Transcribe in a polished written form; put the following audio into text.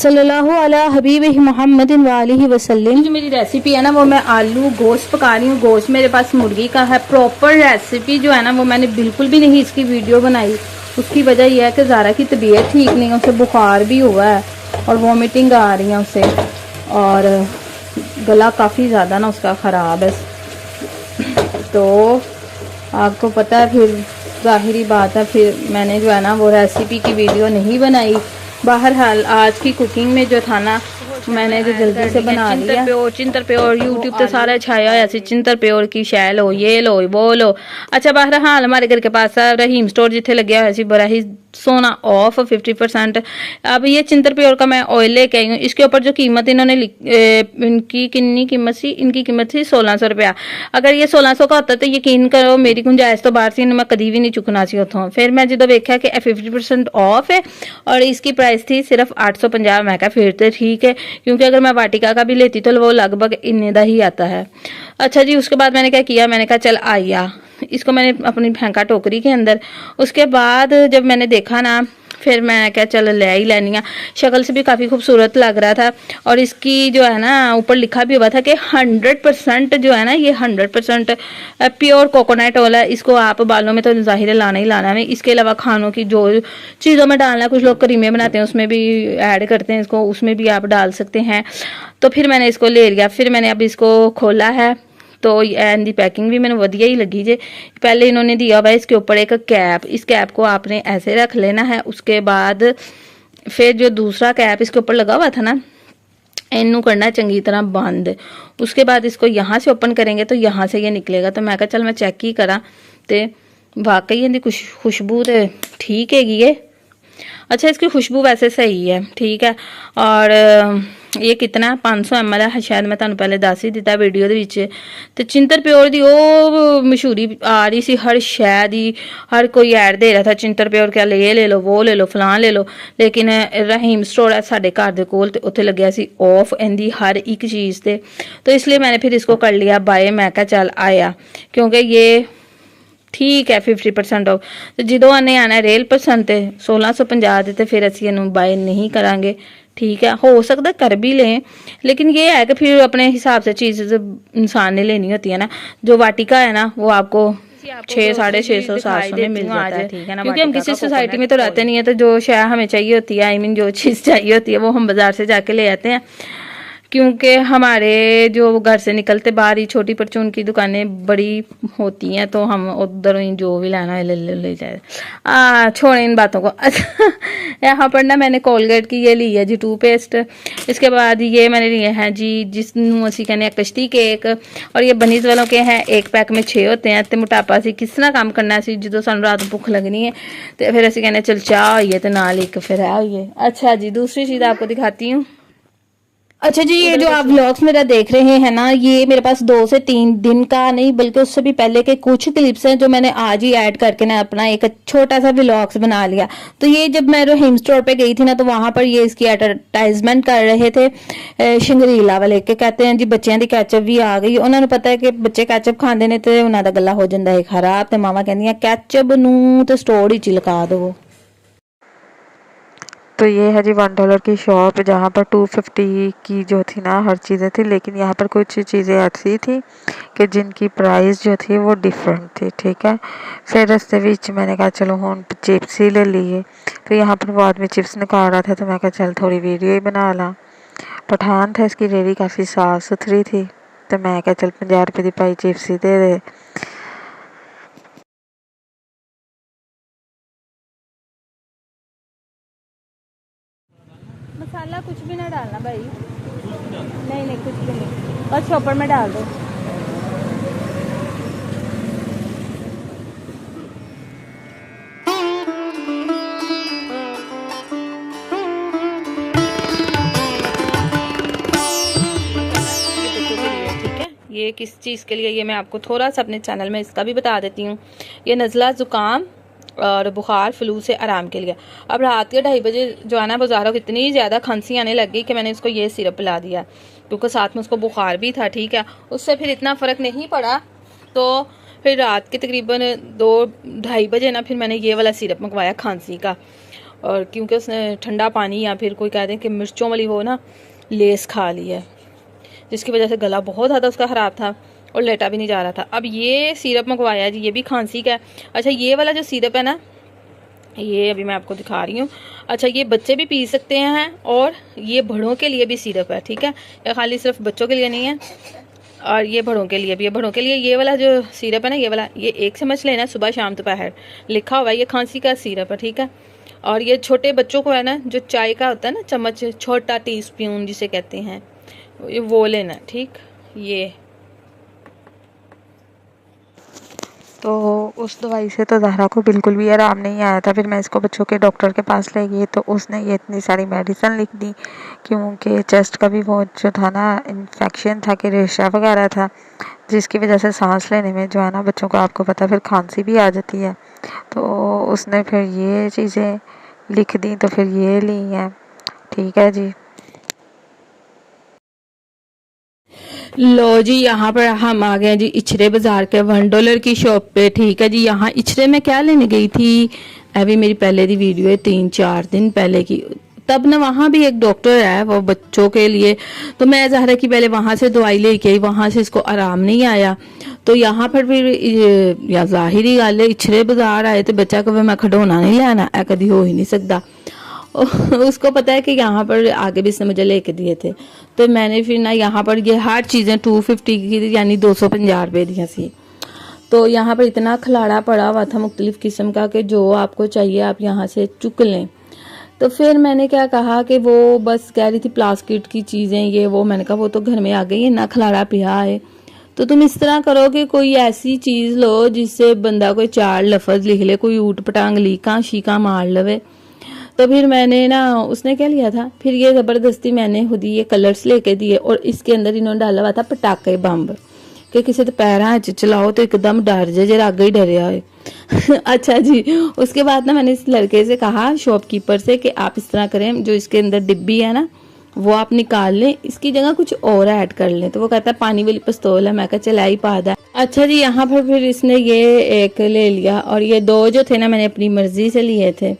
सल्लल्लाहु अला हबीब मोहम्मद वालिहि वसल्लम। जो मेरी रेसिपी है ना वो मैं आलू गोश्त पका रही हूँ। गोश्त मेरे पास मुर्गी का है। प्रॉपर रेसिपी जो है ना वो मैंने बिल्कुल भी नहीं इसकी वीडियो बनाई। उसकी वजह यह है कि ज़ारा की तबीयत ठीक नहीं है, उसे बुखार भी हुआ है और वॉमिटिंग आ रही है उसे, और गला काफ़ी ज़्यादा ना उसका ख़राब है। तो आपको पता है, फिर ज़ाहिरी बात है, फिर मैंने जो है ना वो रेसिपी की वीडियो नहीं बनाई। बहरहाल आज की कुकिंग में जो था ना मैंने जो जल्दी से बना लिया। चिंतर पे और यूट्यूब तो सारा छाया ऐसे चिंतर पे और की शै लो, ये लो, वो लो। अच्छा, बहरहाल हमारे घर के पास रहीम स्टोर जिथे लगे हुआ सी बड़ा ही सोना ऑफ 50%। अब ये चिंतर प्योर का मैं ऑयल लेके आई हूँ। इसके ऊपर जो कीमत इन्होंने इनकी कितनी कीमत थी, इनकी कीमत थी 1600 रुपया। अगर ये 1600 का होता तो यकीन करो मेरी गुंजाइश तो बाहर से मैं कभी भी नहीं चुकना सी उतों। फिर मैं जो देखा कि 50% ऑफ है और इसकी प्राइस थी सिर्फ 850। मैं कहा फिर तो ठीक है, क्योंकि अगर मैं वाटिका का भी लेती तो वो लगभग इन्ने का ही आता है। अच्छा जी, उसके बाद मैंने क्या किया, मैंने कहा चल आइया, इसको मैंने अपनी फेंका टोकरी के अंदर। उसके बाद जब मैंने देखा ना फिर मैं क्या चल ले ही लेनी है। शक्ल से भी काफ़ी खूबसूरत लग रहा था और इसकी जो है ना ऊपर लिखा भी हुआ था कि 100% जो है ना ये 100% प्योर कोकोनट ऑयल है। इसको आप बालों में तो ज़ाहिर है लाना ही लाना है। इसके अलावा खानों की जो चीज़ों में डालना, कुछ लोग करीमें बनाते हैं उसमें भी ऐड करते हैं इसको, उसमें भी आप डाल सकते हैं। तो फिर मैंने इसको ले लिया। फिर मैंने अब इसको खोला है तो एंड दी पैकिंग भी मैंने वधिया ही लगी जे। पहले इन्होंने दिया हुआ है इसके ऊपर एक कैप। इस कैप को आपने ऐसे रख लेना है। उसके बाद फिर जो दूसरा कैप इसके ऊपर लगा हुआ था ना, इनू करना चंगी तरह बंद। उसके बाद इसको यहाँ से ओपन करेंगे तो यहाँ से ये निकलेगा। तो मैं कहा चल मैं चेक ही करा, तो वाकई इनकी खुशबू तो ठीक हैगी है। अच्छा, इसकी खुशबू वैसे सही है, ठीक है। और ये कितना 500 ml है शायद, मैं तुहानू पहले दस ही दिता वीडियो दे विच। ते चिंतर प्योर दी ओ मशहूरी आ रही सी हर शै दी, हर कोई ऐड दे रहा था चिंतर प्योर क्या ये ले लो, वो ले लो, फलां ले लो। लेकिन रहीम स्टोर है साडे घर दे कोल, ते उत्थे लग्या सी ऑफ इनदी हर एक चीज़ ते। तो इसलिए मैंने फिर इसको कर लिया बाय। मैं कहा चल आया, क्योंकि ये ठीक है 50% ऑफ। तो जो आने आना रेल परसेंट 1650 तो फिर असी इनू बाय नहीं करांगे, ठीक है। हो सकता कर भी लें, लेकिन ये है कि फिर अपने हिसाब से चीज़ इंसान ने लेनी होती है ना। जो वाटिका है ना वो आपको 600, 650, 700 में मिल जाता है, ठीक है ना। क्योंकि हम किसी सोसाइटी में तो रहते नहीं है, तो जो शय हमें चाहिए होती है, आई मीन जो चीज़ चाहिए होती है वो हम बाजार से जाके ले आते हैं। क्योंकि हमारे जो घर से निकलते बाहर ही छोटी परचून की दुकानें बड़ी होती हैं, तो हम उधर ही जो भी लेना है ले जाए। छोड़ें इन बातों को। अच्छा, यहाँ पर ना मैंने कोलगेट की ये ली है जी टूथपेस्ट। इसके बाद ये मैंने लिए हैं जी जिसनू असी कहने कश्ती केक, और ये बनीज वालों के हैं। एक पैक में 6 होते हैं। तो मोटापा से किस तरह काम करना सी जो सानू रात भुख लगनी है, तो फिर असी कहने चल चाह होइए तो नाल एक फिर है होइए। अच्छा जी, दूसरी चीज़ आपको दिखाती हूँ। अच्छा जी, ये जो आप व्लॉग्स मेरा देख रहे हैं ना, ये मेरे पास 2 से 3 दिन का नहीं बल्कि उससे भी पहले के कुछ क्लिप्स हैं जो मैंने आज ही ऐड करके ना अपना एक छोटा सा व्लॉग्स बना लिया। तो ये जब मैं रहीम स्टोर पे गई थी ना, तो वहां पर ये इसकी एडवर्टाइजमेंट कर रहे थे शंगरीला वाले के। कहते हैं जी बच्चों की कैचअप भी आ गई। उन्होंने पता है कि बच्चे कैचअप खाते हैं तो उन्होंने गला हो जाता है खराब, तो मावा कहदियां कैचअप नू तो स्टोर ही चिलका दो। तो ये है जी $1 की शॉप, जहाँ पर 250 की जो थी ना हर चीज़ें थी, लेकिन यहाँ पर कुछ चीज़ें ऐसी थी कि जिनकी प्राइस जो थी वो डिफरेंट थी, ठीक है। फिर रस्ते बीच मैंने कहा चलो हम चिप्स ही ले लिए। तो यहाँ पर वो आदमी चिप्स निकाल रहा था, तो मैं कहा चल थोड़ी वीडियो ही बना ला। पठान था, इसकी रेडी काफ़ी साफ़ सुथरी थी, तो मैं कहा चल 50 रुपये की पाई चिप्स ही दे दे। मसाला कुछ भी ना डालना भाई, नहीं नहीं कुछ भी नहीं, बस चॉपर में डाल दो। ये किस चीज़ के लिए, ये मैं आपको थोड़ा सा अपने चैनल में इसका भी बता देती हूँ। ये नज़ला ज़ुकाम और बुखार फ्लू से आराम के लिए। अब रात के 2:30 बजे जो है ना बाज़ारों को इतनी ज़्यादा खांसी आने लग गई कि मैंने उसको ये सिरप पिला दिया, क्योंकि साथ में उसको बुखार भी था, ठीक है। उससे फिर इतना फ़र्क नहीं पड़ा, तो फिर रात के तकरीबन 2-2:30 बजे ना फिर मैंने ये वाला सिरप मंगवाया खांसी का। और क्योंकि उसने ठंडा पानी या फिर कोई कहते हैं कि मिर्चों वाली वो ना लेस खा ली है, जिसकी वजह से गला बहुत ज़्यादा उसका ख़राब था और लेटा भी नहीं जा रहा था। अब ये सिरप मंगवाया जी, ये भी खांसी का है। अच्छा ये वाला जो सिरप है ना, ये अभी मैं आपको दिखा रही हूँ। अच्छा ये बच्चे भी पी सकते हैं और ये बड़ों के लिए भी सिरप है, ठीक है, ये खाली सिर्फ बच्चों के लिए नहीं है और ये बड़ों के लिए भी है। बड़ों के लिए ये वाला जो सिरप है ना, ये वाला, ये 1 चम्मच लेना सुबह शाम दोपहर, लिखा हुआ है, ये खांसी का सिरप है, ठीक है। और ये छोटे बच्चों को है ना, जो चाय का होता है ना चम्मच, छोटा टीस्पून जिसे कहते हैं, ये वो लेना, ठीक। ये तो उस दवाई से तो ज़हरा को बिल्कुल भी आराम नहीं आया था। फिर मैं इसको बच्चों के डॉक्टर के पास ले गई तो उसने ये इतनी सारी मेडिसिन लिख दी, क्योंकि चेस्ट का भी बहुत जो था ना इन्फेक्शन था, कि रेशा वगैरह था, जिसकी वजह से सांस लेने में जो है ना बच्चों को, आपको पता, फिर खांसी भी आ जाती है। तो उसने फिर ये चीज़ें लिख दी, तो फिर ये ली हैं, ठीक है जी। लो जी, यहाँ पर हम आ गए जी इचरे बाजार के $1 की शॉप पे, ठीक है जी। यहाँ इचरे में क्या लेने गई थी, अभी मेरी पहले की वीडियो है 3-4 दिन पहले की, तब ना वहाँ भी एक डॉक्टर है वो बच्चों के लिए, तो मैं ज़हरा की पहले वहाँ से दवाई लेके आई, वहाँ से इसको आराम नहीं आया, तो यहाँ पर फिर या जाहिरी गल है इचरे बाजार आए तो बच्चा कभी मैं खिडौना नहीं लेना, ऐ कभी हो ही नहीं सकता। उसको पता है कि यहाँ पर आगे भी इसने मुझे लेके दिए थे, तो मैंने फिर ना यहाँ पर ये हर चीज़ें 250 की यानी 250 रुपये दी थी। तो यहाँ पर इतना खिलाड़ा पड़ा हुआ था मुख्तलिफ़ किस्म का कि जो आपको चाहिए आप यहाँ से चुक लें। तो फिर मैंने क्या कहा कि वो बस कह रही थी प्लास्टिक की चीज़ें ये वो, मैंने कहा वो तो घर में आ गई है ना, खिलाड़ा पिया है, तो तुम इस तरह करो कि कोई ऐसी चीज़ लो जिससे बंदा कोई 4 लफ्ज़ लिख ले, कोई ऊट पटांग लीका शीका मार लवे। तो फिर मैंने ना, उसने क्या लिया था, फिर ये ज़बरदस्ती मैंने खुद ही ये कलर्स लेके दिए और इसके अंदर इन्होंने डाला हुआ था पटाखे बम्ब, कि किसी तो पैर चलाओ तो एकदम डर जाए, जरा आगे ही डरिया हो। अच्छा जी, उसके बाद ना मैंने इस लड़के से कहा, शॉपकीपर से, कि आप इस तरह करें, जो इसके अंदर डिब्बी है ना वो आप निकाल लें, इसकी जगह कुछ और ऐड कर लें। तो वो कहता है पानी वाली पिस्तौल है, मैं कहा चला ही पा दा। अच्छा जी, यहाँ पर फिर इसने ये एक ले लिया और ये 2 जो थे ना मैंने अपनी मर्जी से लिए थे।